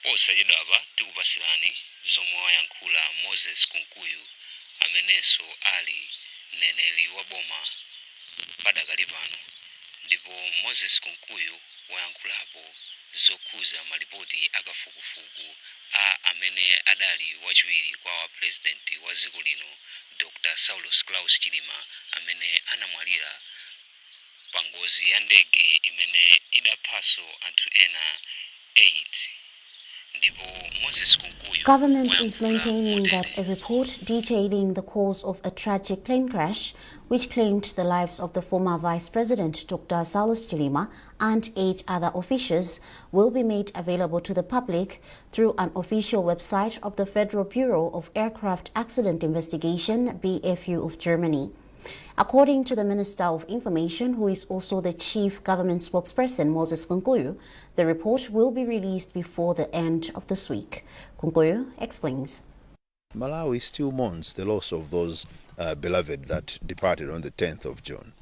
posachedwa apa tikupasirani zomwe Wayankhula Moses Kunkuyu amenenso ali mneneri wa boma padakali pano, ndipo Moses Kunkuyu wayankhulapo zokhuza malipoti akafukufuku a amene adali wachiwiri kwa wa president wa dziko lino Dr. Saulos Chilima amene anamwalira pa ngozi ya ndege imene idaphaso anthu ena 8. Government is maintaining that a report detailing the cause of a tragic plane crash which claimed the lives of the former Vice President Dr. Saulos Chilima and 8 other officials will be made available to the public through an official website of the Federal Bureau of Aircraft Accident Investigation (BFU) of Germany. According to the Minister of Information, who is also the chief government spokesperson, Moses Kunkuyu, the report will be released before the end of this week. Kunkuyu explains. Malawi still mourns the loss of those beloved that departed on the 10th of June.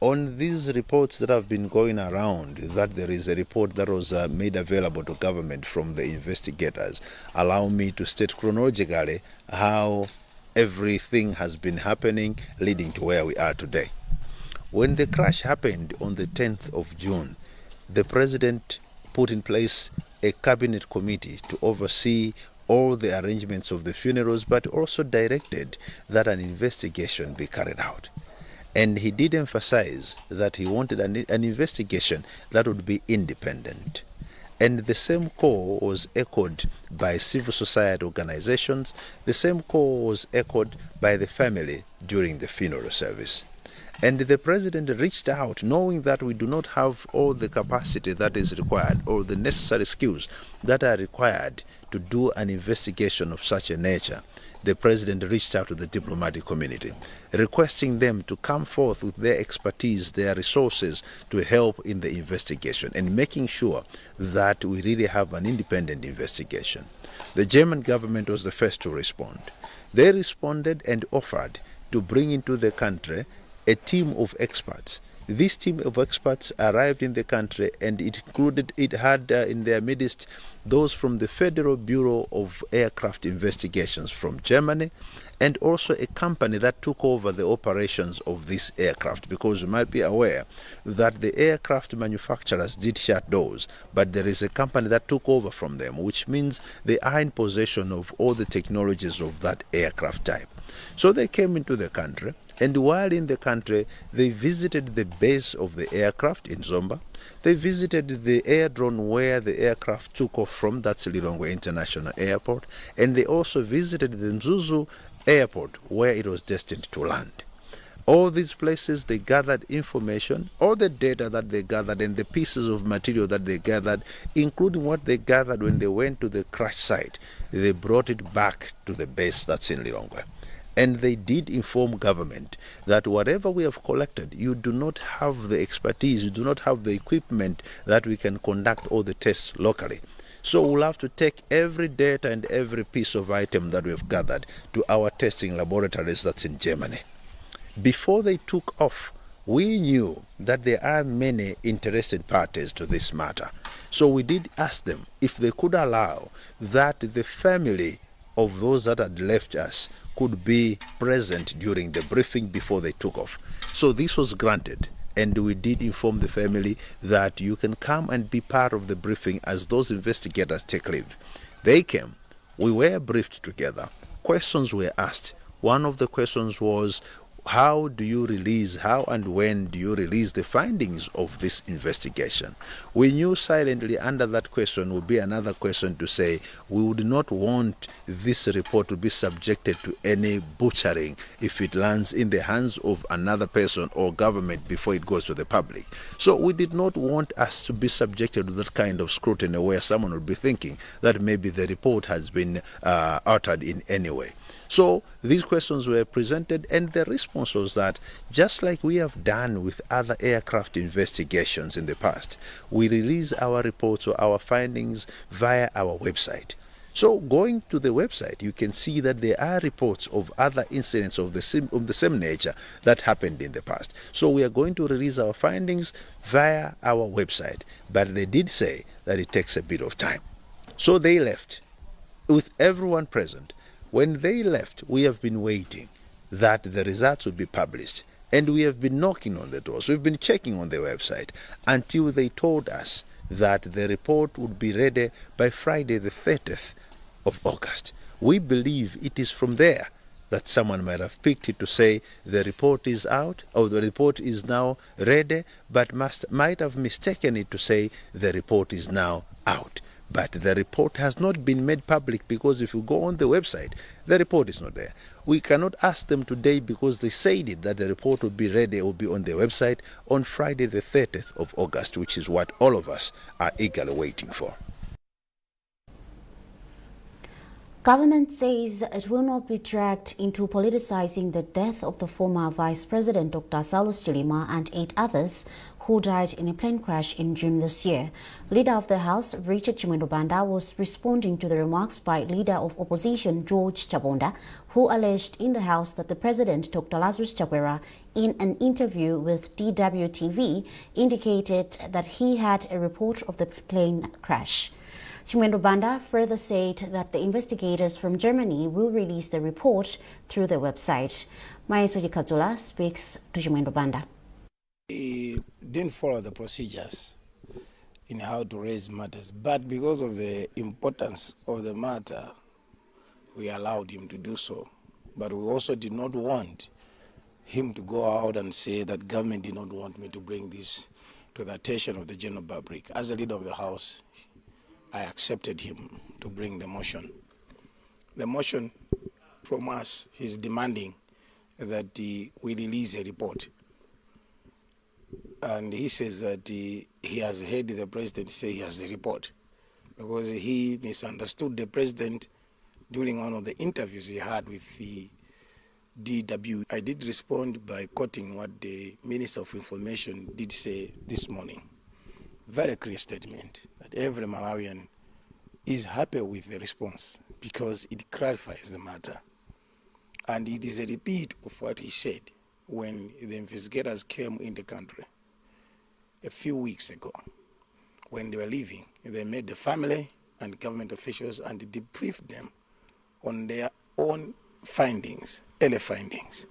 On these reports that have been going around, that there is a report that was made available to government from the investigators, allow me to state chronologically how everything has been happening leading to where we are today. When the crash happened on the 10th of June, the president put in place a cabinet committee to oversee all the arrangements of the funerals, but also directed that an investigation be carried out. And he did emphasize that he wanted an investigation that would be independent. And the same call was echoed by civil society organizations. The same call was echoed by the family during the funeral service. And the president reached out, knowing that we do not have all the capacity that is required or the necessary skills that are required to do an investigation of such a nature. The president reached out to the diplomatic community, requesting them to come forth with their expertise, their resources to help in the investigation and making sure that we really have an independent investigation. The German government was the first to respond. They responded and offered to bring into the country a team of experts. This team of experts arrived in the country, and it had in their midst those from the Federal Bureau of Aircraft Investigations from Germany, and also a company that took over the operations of this aircraft, because you might be aware that the aircraft manufacturers did shut doors, but there is a company that took over from them, which means they are in possession of all the technologies of that aircraft type. So they came into the country, and while in the country, they visited the base of the aircraft in Zomwe. They visited the airdrome where the aircraft took off from, that's Lilongwe International Airport, and they also visited the Mzuzu Airport where it was destined to land. All these places, they gathered information, all the data that they gathered and the pieces of material that they gathered, including what they gathered when they went to the crash site. They brought it back to the base that's in Lilongwe. And they did inform government that whatever we have collected, you do not have the expertise, you do not have the equipment that we can conduct all the tests locally. So we'll have to take every data and every piece of item that we have gathered to our testing laboratories that's in Germany. Before they took off, we knew that there are many interested parties to this matter. So we did ask them if they could allow that the family of those that had left us could be present during the briefing before they took off. So this was granted, and we did inform the family that you can come and be part of the briefing as those investigators take leave. They came, we were briefed together, questions were asked. One of the questions was, how and when do you release the findings of this investigation? We knew silently under that question would be another question to say, we would not want this report to be subjected to any butchering if it lands in the hands of another person or government before it goes to the public. So we did not want us to be subjected to that kind of scrutiny where someone would be thinking that maybe the report has been altered in any way. So these questions were presented, and the response was that just like we have done with other aircraft investigations in the past, we release our reports or our findings via our website. So going to the website, you can see that there are reports of other incidents of the same nature that happened in the past. So we are going to release our findings via our website, but they did say that it takes a bit of time. So they left with everyone present. When they left, we have been waiting that the results would be published. And we have been knocking on the doors. We've been checking on the website until they told us that the report would be ready by Friday the 30th of August. We believe it is from there that someone might have picked it to say the report is out or the report is now ready, but might have mistaken it to say the report is now out. But the report has not been made public because if you go on the website, the report is not there. We cannot ask them today because they said it that the report will be ready or be on their website on Friday the 30th of August, which is what all of us are eagerly waiting for. Government says it will not be dragged into politicizing the death of the former Vice President Dr. Saulos Chilima and 8 others who died in a plane crash in June this year. Leader of the House, Richard Banda, was responding to the remarks by Leader of Opposition George Chabonda, who alleged in the House that the President, Dr. Lazarus Chakwera, in an interview with DWTV, indicated that he had a report of the plane crash. Banda further said that the investigators from Germany will release the report through their website. Maesoji Kazula speaks to Banda. He didn't follow the procedures in how to raise matters, but because of the importance of the matter, we allowed him to do so. But we also did not want him to go out and say that government did not want me to bring this to the attention of the general public. As the leader of the House, I accepted him to bring the motion. The motion from us is demanding that we release a report. And he says that he has heard the president say he has the report because he misunderstood the president during one of the interviews he had with the DW. I did respond by quoting what the Minister of Information did say this morning. Very clear statement that every Malawian is happy with the response because it clarifies the matter. And it is a repeat of what he said when the investigators came in the country a few weeks ago. When they were leaving, they met the family and government officials and debriefed them on their own findings, early findings.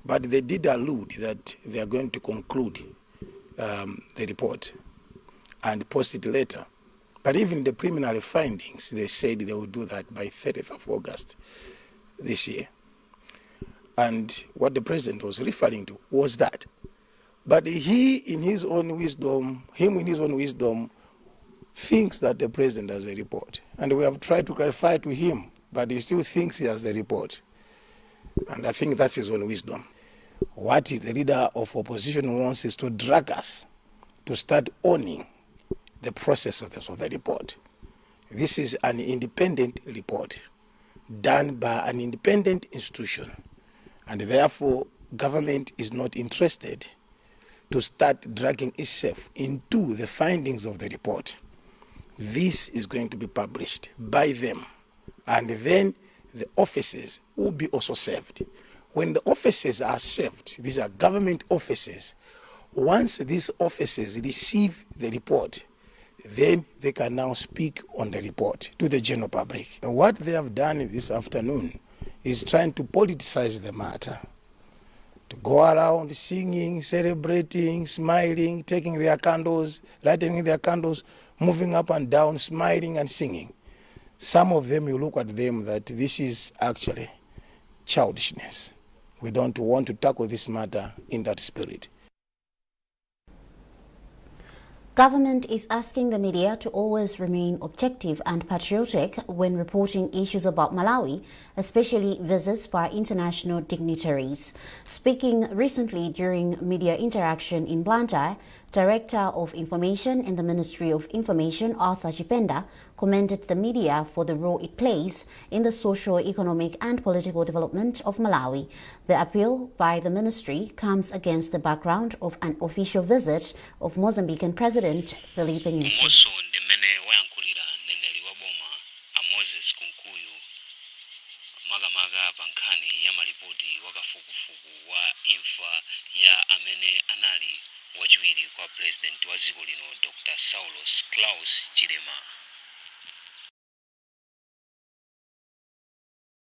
But they did allude that they are going to conclude the report and post it later. But even the preliminary findings, they said they will do that by 30th of August this year. And what the president was referring to was that. But he, in his own wisdom, thinks that the president has a report. And we have tried to clarify to him, but he still thinks he has the report. And I think that's his own wisdom. What the leader of opposition wants is to drag us to start owning the process of the report. This is an independent report done by an independent institution. And therefore, government is not interested to start dragging itself into the findings of the report. This is going to be published by them. And then the offices will be also served. When the offices are served, these are government offices, once these offices receive the report, then they can now speak on the report to the general public. And what they have done this afternoon is trying to politicize the matter, to go around singing, celebrating, smiling, taking their candles, lighting their candles, moving up and down, smiling and singing. Some of them, you look at them that this is actually childishness. We don't want to tackle this matter in that spirit. Government is asking the media to always remain objective and patriotic when reporting issues about Malawi, especially visits by international dignitaries. Speaking recently during media interaction in Blantyre, Director of Information in the Ministry of Information, Arthur Chipenda, commended the media for the role it plays in the socio-economic and political development of Malawi. The appeal by the ministry comes against the background of an official visit of Mozambican President Filipe Nyusi. Moso ndimene wayankhulira mneneri wa boma a Moses Kunkuyu makamaka pa nkhani ya malipoti wakafukufuku wa imfa ya amene anali wachiwiri kwa president wa dziko lino Dr. Saulos Chilima.